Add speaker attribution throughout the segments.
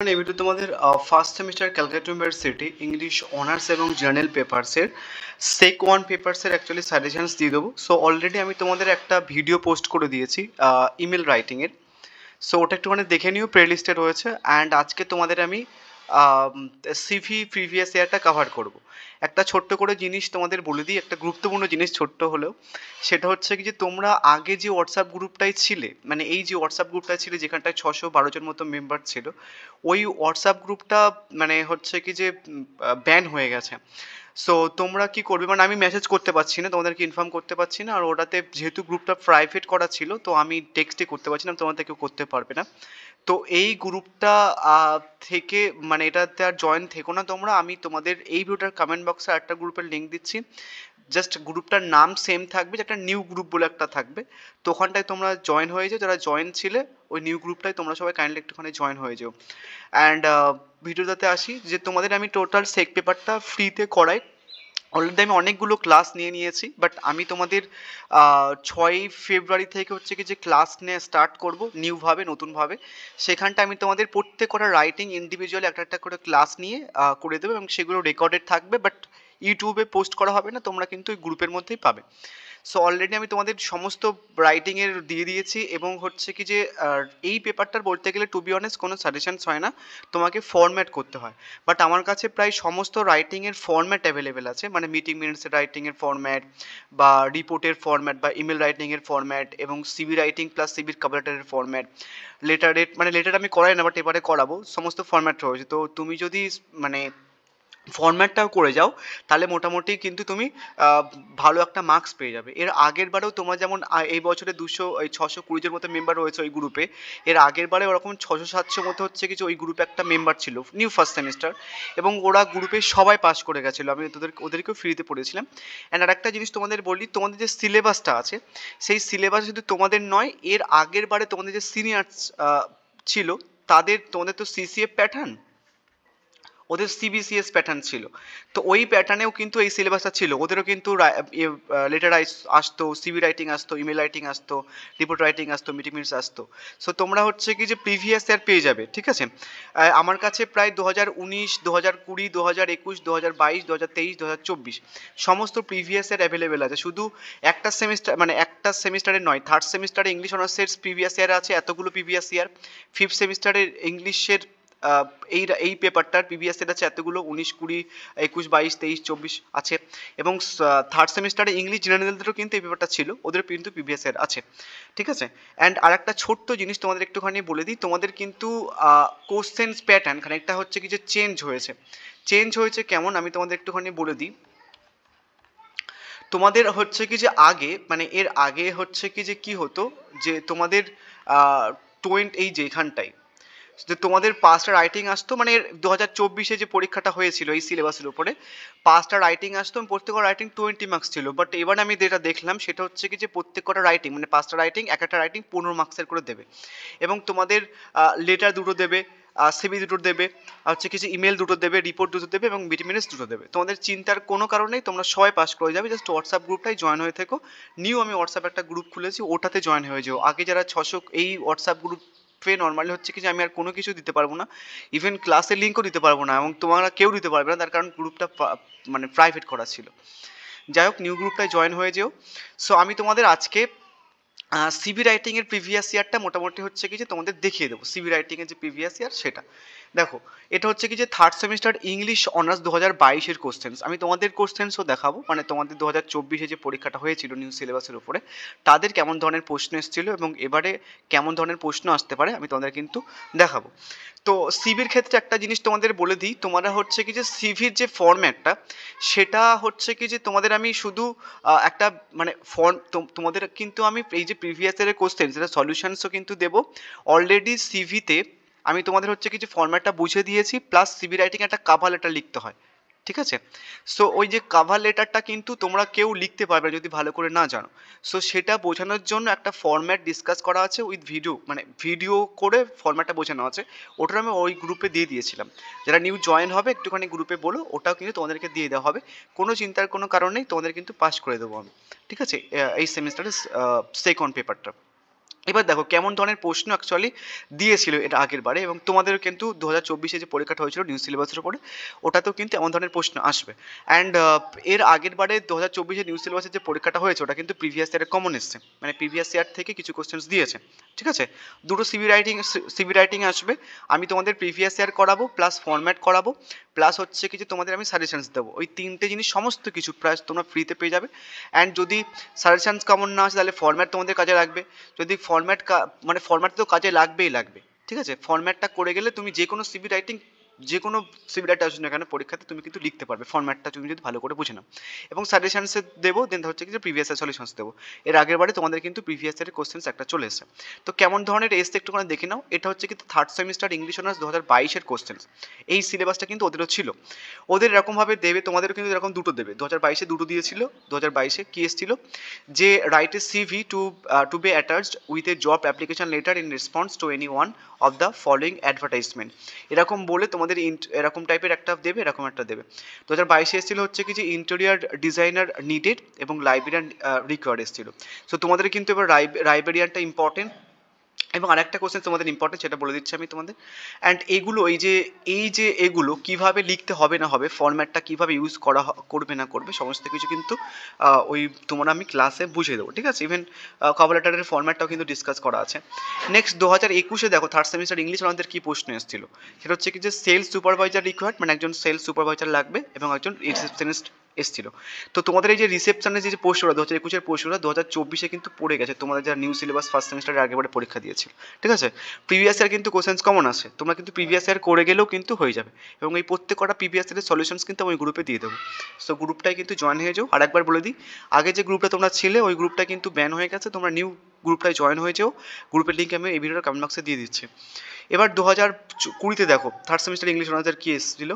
Speaker 1: এই ভিডিও তোমাদের first semester Calcutta University English honours এবং জার্নাল পেপারসের সেক ওয়ান পেপারসের অ্যাকচুয়ালি সাজেশনস দিয়ে দেবো। সো অলরেডি আমি তোমাদের একটা ভিডিও পোস্ট করে দিয়েছি ইমেল রাইটিংয়ের। সো ওটা একটুখানি দেখে নিও, প্লে লিস্টে রয়েছে। অ্যান্ড আজকে তোমাদের আমি সিভি প্রিভিয়াস ইয়ারটা কভার করব। একটা ছোট্ট করে জিনিস তোমাদের বলে দিই, একটা গুরুত্বপূর্ণ জিনিস ছোট্ট হলেও, সেটা হচ্ছে কি যে তোমরা আগে যে হোয়াটসঅ্যাপ গ্রুপটায় ছিলে, মানে এই যে হোয়াটসঅ্যাপ গ্রুপটায় ছিলে যেখানটায় 612 জন মতো মেম্বার ছিল, ওই হোয়াটসঅ্যাপ গ্রুপটা মানে হচ্ছে কি যে ব্যান হয়ে গেছে। সো তোমরা কি করবে, মানে আমি মেসেজ করতে পারছি না, তোমাদেরকে ইনফর্ম করতে পারছি না। আর ওটাতে যেহেতু গ্রুপটা প্রাইভেট করা ছিল, তো আমি টেক্সটে করতে পারছি না, তোমাদের কেউ করতে পারবে না। তো এই গ্রুপটা থেকে মানে এটাতে আর জয়েন থেকো না তোমরা। আমি তোমাদের এই ভিডিওটার কমেন্ট বক্সে একটা গ্রুপের লিঙ্ক দিচ্ছি। জাস্ট গ্রুপটার নাম সেম থাকবে, একটা নিউ গ্রুপ বলে একটা থাকবে। তো ওখানটায় তোমরা জয়েন হয়ে যাও, যারা জয়েন ছিলে ওই নিউ গ্রুপটায় তোমরা সবাই কাইন্ডলি একটুখানি জয়েন হয়ে যাও। অ্যান্ড ভিডিওটাতে আসি যে তোমাদের আমি টোটাল সেক পেপারটা ফ্রিতে করাই। অলরেডি আমি অনেকগুলো ক্লাস নিয়ে নিয়েছি, বাট আমি তোমাদের 6 ফেব্রুয়ারি থেকে হচ্ছে কি যে ক্লাস নিয়ে স্টার্ট করব নিউভাবে, নতুনভাবে। সেখানটা আমি তোমাদের প্রত্যেক কটা রাইটিং ইন্ডিভিজুয়ালি একটা একটা করে ক্লাস নিয়ে করে দেবো, এবং সেগুলো রেকর্ডেড থাকবে, বাট ইউটিউবে পোস্ট করা হবে না, তোমরা কিন্তু ওই গ্রুপের মধ্যেই পাবে। সো অলরেডি আমি তোমাদের সমস্ত রাইটিংয়ের দিয়ে দিয়েছি, এবং হচ্ছে কি যে এই পেপারটার বলতে গেলে টু বি অনেস্ট কোনো সাজেশনস হয় না, তোমাকে ফরম্যাট করতে হয়। বাট আমার কাছে প্রায় সমস্ত রাইটিংয়ের ফরম্যাট অ্যাভেলেবেল আছে, মানে মিটিং মিনিটসের রাইটিংয়ের ফরম্যাট, বা রিপোর্টের ফরম্যাট, বা ইমেল রাইটিংয়ের ফরম্যাট, এবং সিভি রাইটিং প্লাস সিভির কভার লেটারের ফরম্যাট, লেটারের মানে লেটার আমি করাই না বাট এবারে করাবো, সমস্ত ফরম্যাট রয়েছে। তো তুমি যদি মানে ফরম্যাটটাও করে যাও, তাহলে মোটামুটি কিন্তু তুমি ভালো একটা মার্কস পেয়ে যাবে। এর আগের বারেও তোমার যেমন এই বছরে 620 জন মতো মেম্বার রয়েছে ওই গ্রুপে, এর আগের বারে ওরকম 600-700 মতো হচ্ছে কিছু ওই গ্রুপে একটা মেম্বার ছিল নিউ ফার্স্ট সেমিস্টার, এবং ওরা গ্রুপে সবাই পাস করে গেছিলো, আমি ওদেরকেও ফ্রিতে পড়েছিলাম। অ্যান্ড আর একটা জিনিস তোমাদের বলি, তোমাদের যে সিলেবাসটা আছে সেই সিলেবাস শুধু তোমাদের নয়, এর আগের বারে তোমাদের যে সিনিয়র্স ছিল তাদের, তোমাদের তো সিসিএফ প্যাটার্ন, ওদের সিবিসিএস প্যাটার্ন ছিল। তো ওই প্যাটার্নেও কিন্তু এই সিলেবাসটা ছিল, ওদেরও কিন্তু লেটার আসতো, সিভি রাইটিং আসতো, ইমেল রাইটিং আসতো, রিপোর্ট রাইটিং আসতো, মিটিং মিনিটস আসতো। সো তোমরা হচ্ছে কি যে প্রিভিয়াস ইয়ার পেয়ে যাবে, ঠিক আছে। আমার কাছে প্রায় 2019, 2020, 2021, 2022, 2023, 2024 সমস্ত প্রিভিয়াস ইয়ার অ্যাভেলেবেল আছে। শুধু একটা সেমিস্টার, মানে একটা সেমিস্টারে নয়, থার্ড সেমিস্টারে ইংলিশ অনার্সের প্রিভিয়াস ইয়ার আছে এতগুলো প্রিভিয়াস ইয়ার, ফিফথ সেমিস্টারের ইংলিশের এই পেপারটার প্রিভিয়াস ইয়ার আছে এতগুলো, 19, 20, 21, 22, 23, 24 আছে। এবং থার্ড সেমিস্টারে ইংলিশ জেনারেলদেরও কিন্তু এই পেপারটা ছিল, ওদের কিন্তু প্রিভিয়াস ইয়ার আছে, ঠিক আছে। অ্যান্ড আর একটা ছোট্ট জিনিস তোমাদের একটুখানি বলে দিই, তোমাদের কিন্তু কোশ্চেন্স প্যাটার্ন খানিকটা হচ্ছে কি যে চেঞ্জ হয়েছে কেমন আমি তোমাদের একটুখানি বলে দিই। তোমাদের হচ্ছে কি যে আগে, মানে এর আগে হচ্ছে কি যে কি হতো, যে তোমাদের এই যে এখানটায় যে তোমাদের 5টা রাইটিং আসতো, মানে 2024-এ যে পরীক্ষাটা হয়েছিল এই সিলেবাসের উপরে 5টা রাইটিং আসতো, প্রত্যেকটা রাইটিং 20 মার্কস ছিল। বাট এবার আমি যেটা দেখলাম সেটা হচ্ছে কি যে প্রত্যেকটা রাইটিং, মানে 5টা রাইটিং, এক একটা রাইটিং 15 মার্কসের করে দেবে, এবং তোমাদের লেটার দুটো দেবে, সিভি দুটো দেবে, হচ্ছে কিছু ইমেল দুটো দেবে, রিপোর্ট দুটো দেবে, এবং মিটিং মিনিটস দুটো দেবে। তোমাদের চিন্তার কোনো কারণ নেই, তোমরা সবাই পাস করে যাবে। জাস্ট হোয়াটসঅ্যাপ গ্রুপটাই জয়েন হয়ে থেকো। আমি হোয়াটসঅ্যাপ একটা গ্রুপ খুলেছি, ওটাতে জয়েন হয়ে যাও। আগে যারা 600 এই হোয়াটসঅ্যাপ গ্রুপ নর্মালি হচ্ছে কি যে আমি আর কোনো কিছু দিতে পারবো না, ইভেন ক্লাসের লিঙ্কও দিতে পারবো না, এবং তোমরা কেউ দিতে পারবে না, তার কারণ গ্রুপটা মানে প্রাইভেট করা ছিল। যাই হোক, নিউ গ্রুপটায় জয়েন হয়ে যেও। সো আমি তোমাদের আজকে সিভি রাইটিংয়ের প্রিভিয়াস ইয়ারটা মোটামুটি হচ্ছে কি যে তোমাদের দেখিয়ে দেবো। সিভি রাইটিংয়ের যে প্রিভিয়াস ইয়ার সেটা দেখো, এটা হচ্ছে কি যে থার্ড সেমিস্টার ইংলিশ অনার্স 2022-এর কোশ্চেন্স, আমি তোমাদের কোশ্চেন্সও দেখাবো, মানে তোমাদের 2024-এ যে পরীক্ষাটা হয়েছিল নিউ সিলেবাসের উপরে, তাদের কেমন ধরনের প্রশ্ন এসেছিল এবং এবারে কেমন ধরনের প্রশ্ন আসতে পারে আমি তোমাদের কিন্তু দেখাবো। তো সিভির ক্ষেত্রে একটা জিনিস তোমাদের বলে দিই, তোমরা হচ্ছে কি যে সিভির যে ফরম্যাটটা সেটা হচ্ছে কি যে তোমাদের আমি শুধু একটা মানে তোমাদের কিন্তু আমি এই যে প্রিভিয়াস ইয়ারের কোশ্চেন সেটা সলিউশনসও কিন্তু দেবো। অলরেডি সিভিতে আমি তোমাদের হচ্ছে কি যে ফরম্যাটটা বুঝে দিয়েছি, প্লাস সিভি রাইটিং একটা কাভার লেটার লিখতে হয়, ঠিক আছে। সো ওই যে কাভার লেটারটা কিন্তু তোমরা কেউ লিখতে পারবে যদি ভালো করে না জানো। সো সেটা বোঝানোর জন্য একটা ফরম্যাট ডিসকাস করা আছে উইথ ভিডিও, মানে ভিডিও করে ফরম্যাটটা বোঝানো আছে, ওটা আমি ওই গ্রুপে দিয়ে দিয়েছিলাম। যারা নিউ জয়েন হবে একটুখানি গ্রুপে বলো, ওটাও কিন্তু তোমাদেরকে দিয়ে দেওয়া হবে। কোনো চিন্তার কোনো কারণ নেই, তোমাদের কিন্তু পাস করে দেবো আমি, ঠিক আছে, এই সেমিস্টারের সেকেন্ড পেপারটা। এবার দেখো কেমন ধরনের প্রশ্ন অ্যাকচুয়ালি দিয়েছিল এটা আগের বারে, এবং তোমাদের কিন্তু 2024 যে পরীক্ষাটা হয়েছিল নিউ সিলেবাসের উপরে, ওটাতেও কিন্তু এমন ধরনের প্রশ্ন আসবে। অ্যান্ড এর আগের বারে 2024 নিউ সিলেবাসের যে পরীক্ষাটা হয়েছে ওটা কিন্তু প্রিভিয়াস ইয়ারে কমন এসছে, মানে প্রিভিয়াস ইয়ার থেকে কিছু কোশ্চেন্স দিয়েছে, ঠিক আছে। দুটো সিবি রাইটিং আসবে, আমি তোমাদের প্রিভিয়াস ইয়ার করাবো, প্লাস ফরম্যাট করাবো, প্লাস হচ্ছে কি যে তোমাদের আমি সাজেশনস দেবো। ওই তিনটে জিনিস সমস্ত কিছু প্রায় তোমরা ফ্রিতে পেয়ে যাবে। অ্যান্ড যদি সাজেশনস কমন না আসে তাহলে ফরম্যাট তোমাদের কাজে লাগবে। যদি ফরম্যাট তো কাজে লাগবেই লাগবে, ঠিক আছে। ফরম্যাটটা করে গেলে তুমি যে কোনো সিবি রাইটার আসুন না কেন পরীক্ষাতে তুমি কিন্তু লিখতে পারবে, ফরম্যাটটা তুমি যদি ভালো করে বুঝে নাও। এবং সাজেশনসে দেবো, দেন হচ্ছে কি যে প্রিভিয়াস ইয়ার সলিউশনস দেবো। এর আগের বারে তোমাদের কিন্তু প্রিভিয়াস ইয়ারের কোশ্চেন্স একটা চলে এসেছে। তো কেমন ধরনের এসে একটুখানি দেখে নাও। এটা হচ্ছে কিন্তু third semester English honours 2022 questions. এই সিলেবাসটা কিন্তু ওদেরও ছিল। ওদের এরকমভাবে দেবে, তোমাদেরও কিন্তু এরকম দুটো দেবে। 2022 দুটো দিয়েছিল। 2022 কি এসেছিল যে write a CV to be attached with a job application letter in response to any one of the following advertisement. এরকম বলে তোমাদের এরকম টাইপের একটা দেবে, এরকম একটা দেবে। 2022 এসেছিল হচ্ছে কি যে ইন্টেরিয়ার ডিজাইনার নিডেড এবং লাইব্রেরিয়ান রিকোয়ার্ড এসেছিল। সো তোমাদের কিন্তু এবার লাইব্রেরিয়ানটা ইম্পর্টেন্ট। এবং আরেকটা কোশ্চেন তোমাদের ইম্পর্টেন্ট, সেটা বলে দিচ্ছি আমি তোমাদের। অ্যান্ড এগুলো এই যে এগুলো কিভাবে লিখতে হবে না হবে, ফরম্যাটটা কিভাবে ইউজ করবে না করবে, সমস্ত কিছু কিন্তু ওই তোমরা আমি ক্লাসে বুঝিয়ে দেবো, ঠিক আছে। ইভেন কভার লেটারের ফরম্যাটটাও কিন্তু ডিসকাস করা আছে। নেক্সট 2021 দেখো থার্ড সেমিস্টার ইংলিশ আমাদের কী প্রশ্ন এসেছিল, সেটা হচ্ছে কি যে সেলস সুপারভাইজার রিকোয়ার্ড, মানে একজন সেলস সুপারভাইজার লাগবে এবং একজন রিসেপশনিস্ট এসেছিল। তো তোমাদের এই যে রিসেপশনের যে পোস্টটা 2021 পোস্টটা 2024 কিন্তু পড়ে গেছে, তোমাদের যারা নিউ সিলেবাস ফার্স্ট সেমিস্টারের আগেবারে পরীক্ষা দিয়েছিল, ঠিক আছে। প্রিভিয়াস ইয়ার কিন্তু কোশ্চেন্স কমন আসে, তোমরা কিন্তু প্রিভিয়াস ইয়ার করে গেলেও কিন্তু হয়ে যাবে। এবং এই প্রত্যেক কটা প্রিভিয়াস ইয়ারের সলিউশনস কিন্তু আমি গ্রুপে দিয়ে দেবো। সো গ্রুপটাই কিন্তু জয়েন হয়ে যাও। আর একবার বলে দিই, আগে যে গ্রুপটা তোমরা ছিলে ওই গ্রুপটা কিন্তু ব্যান হয়ে গেছে, তোমরা নিউ গ্রুপটায় জয়েন হয়ে যাও। গ্রুপের লিঙ্ক আমি এই ভিডিওর কমেন্ট বক্সে দিয়ে দিচ্ছি। এবার 2020 দেখো থার্ড সেমিস্টার ইংলিশ অনার্সের কী এসেছিল,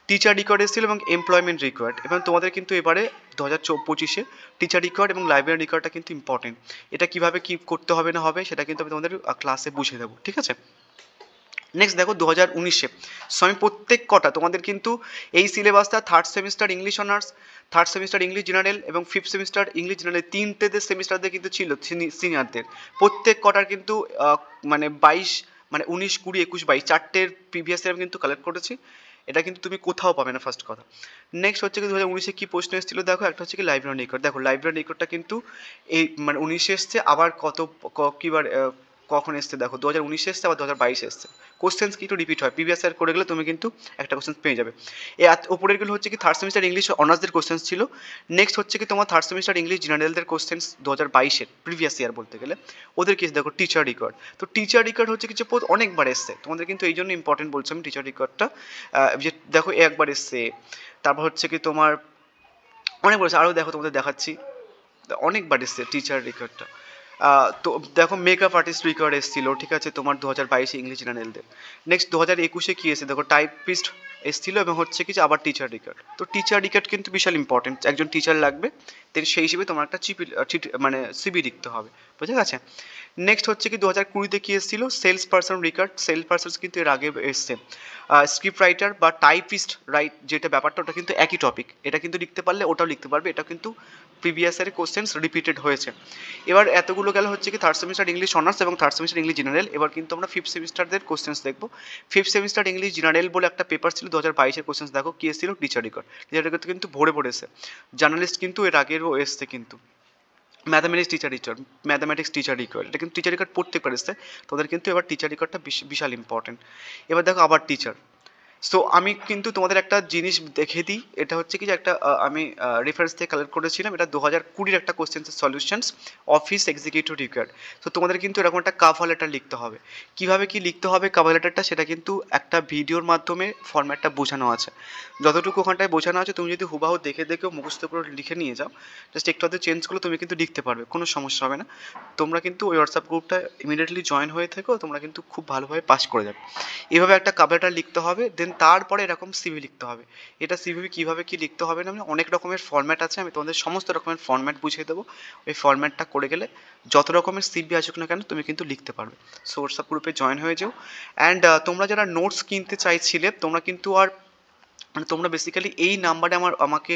Speaker 1: টিচার রিকোয়ার্ড এসেছিল এবং এমপ্লয়মেন্ট রিকোয়ার্ড। এবং তোমাদের কিন্তু এবারে 2025 টিচার রিকোয়ার্ড এবং লাইব্রেরি রিকোয়ার্ডটা কিন্তু ইম্পর্টেন্ট। এটা কীভাবে কী করতে হবে না হবে সেটা কিন্তু আমি তোমাদের ক্লাসে বুঝিয়ে দেবো, ঠিক আছে। নেক্সট দেখো 2019 সো আমি প্রত্যেক কটা তোমাদের কিন্তু এই সিলেবাসটা third semester English honours, third semester English general এবং ফিফথ সেমিস্টার ইংলিশ জেনারেল তিনটেদের সেমিস্টারদের কিন্তু ছিল সিনিয়রদের। প্রত্যেক কটার কিন্তু মানে 19, 20, 21, 22 চারটের প্রিভিয়াস ইয়ার আমি কিন্তু কালেক্ট করেছি। এটা কিন্তু তুমি কোথাও পাবে না, ফার্স্ট কথা। নেক্সট হচ্ছে কি 2019 কী প্রশ্ন এসেছিল দেখো, একটা হচ্ছে কি লাইব্রেরি রিকোয়ার্ড। দেখো লাইব্রেরি রিকোয়ার্ডটা কিন্তু এই 19 এসছে, আবার কীবার কখন এসছে দেখো 2019 এসছে, আবার 2022 এসছে। কোশ্চেন্স কি একটু রিপিট হয়, প্রিভিয়াস ইয়ার করে গেলে তুমি কিন্তু একটা কোশ্চেন পেয়ে যাবে। ওপরেরগুলো হচ্ছে কি থার্ড সেমিস্টার ইংলিশ অনার্সদের কোশ্চেন্স ছিল। নেক্সট হচ্ছে কি তোমার থার্ড সেমিস্টার ইংলিশ জেনারেলদের কোশ্চেন্স 2022 প্রিভিয়াস ইয়ার বলতে গেলে। ওদের কেস দেখো টিচার রিকোয়ার্ড। তো টিচার রিকোয়ার্ড হচ্ছে কিছু অনেকবার এসছে তোমাদের, কিন্তু এই জন্য ইম্পর্টেন্ট বলছি আমি টিচার রিকোয়ার্ডটা। যে দেখো একবার এসছে, তারপর হচ্ছে কি তোমার অনেক বলেছে, আরও দেখো তোমাদের দেখাচ্ছি, অনেকবার এসছে টিচার রিকোয়ার্ডটা। তো দেখো মেকআপ আর্টিস্ট রিকোয়ার্ড এসেছিল, ঠিক আছে, তোমার 2022 ইংলিশ জেনারেলদের। নেক্সট 2021 কি এসে দেখো টাইপিস্ট এসেছিল এবং হচ্ছে কি যে আবার টিচার রিকোয়ার্ড। তো টিচার রিকোয়ার্ড কিন্তু বিশাল ইম্পর্টেন্ট, একজন টিচার লাগবে, দেন সেই হিসেবে তোমার একটা মানে সিবি লিখতে হবে, বুঝে গেছে। নেক্সট হচ্ছে কি 2020 কি এসেছিল sales person required. Sales person কিন্তু এর আগে এসছে। স্ক্রিপ্ট রাইটার বা টাইপিস্ট যেটা ব্যাপারটা ওটা কিন্তু একই টপিক, এটা কিন্তু লিখতে পারলে ওটাও লিখতে পারবে, এটা কিন্তু প্রিভিয়াস ইয়ারের কোশ্চেন্স রিপিটেড হয়েছে। এবার এতগুলো গেল হচ্ছে কি থার্ড সেমিস্টার ইংলিশ অনার্স এবং থার্ড সেমিস্টার ইংলিশ জেনারেল। এবার কিন্তু আমরা ফিফথ সেমিস্টারদের কোশ্চেন্স দেখবো। ফিফথ সেমিস্টার ইংলিশ জেনারেল বলে একটা পেপার ছিল 2022 কোশ্চেন্স, দেখো কি এসেছিল টিচার রিকোয়ার্ড। টিচার রিকোয়ার্ড কিন্তু ভরে ভরে এসে, জার্নালিস্ট কিন্তু এর আগেরও এসছে কিন্তু। ম্যাথামেটিক্স টিচার রিকোয়ার্ড, এটা কিন্তু টিচার রিকোয়ার্ড প্রত্যেকবার এসছে, তোদের কিন্তু এবার টিচার রিকোয়ার্ডটা বিশাল ইম্পর্টেন্ট। এবার দেখো আবার টিচার। সো আমি কিন্তু তোমাদের একটা জিনিস দেখে দিই, এটা হচ্ছে কি যে একটা আমি রেফারেন্স থেকে কালেক্ট করেছিলাম, এটা 2020 একটা কোশ্চেন্সের solutions, office executive required. So তোমাদের কিন্তু এরকম একটা কাভার লেটার লিখতে হবে। কীভাবে কি লিখতে হবে কাভার লেটারটা সেটা কিন্তু একটা ভিডিওর মাধ্যমে ফরম্যাটটা বোঝানো আছে, যতটুকু ওখানটায় বোঝানো আছে তুমি যদি হুবাহু দেখে দেখেও মুখস্থ করে লিখে নিয়ে যাও, জাস্ট একটু আধটু চেঞ্জ করলে তুমি কিন্তু লিখতে পারবে, কোনো সমস্যা হবে না। তোমরা কিন্তু ওই হোয়াটসঅ্যাপ গ্রুপটা ইমিডিয়েটলি জয়েন হয়ে থেকো, তোমরা কিন্তু খুব ভালোভাবে পাস করে যাবে। এভাবে একটা কাভার লেটার লিখতে হবে, দেন তারপরে এরকম সিভি লিখতে হবে। এটা সিভি কীভাবে কী লিখতে হবে না, অনেক রকমের ফরম্যাট আছে, আমি তোমাদের সমস্ত রকমের ফরম্যাট বুঝিয়ে দেবো। ওই ফরম্যাটটা করে গেলে যত রকমের সিভি আসুক না কেন তুমি কিন্তু লিখতে পারবে। সো হোয়াটসঅ্যাপ গ্রুপে জয়েন হয়ে যাও। অ্যান্ড তোমরা যারা নোটস কিনতে চাইছিলে তোমরা কিন্তু আর মানে তোমরা বেসিক্যালি এই নাম্বারে আমাকে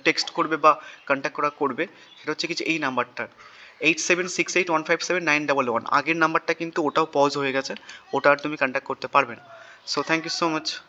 Speaker 1: টেক্সট করবে বা কন্ট্যাক্ট করবে, সেটা হচ্ছে কি যে এই নাম্বারটা, 8768157911। আগের নাম্বারটা কিন্তু ওটাও পজ হয়ে গেছে, ওটা আর তুমি কন্ট্যাক্ট করতে পারবে না। So thank you so much.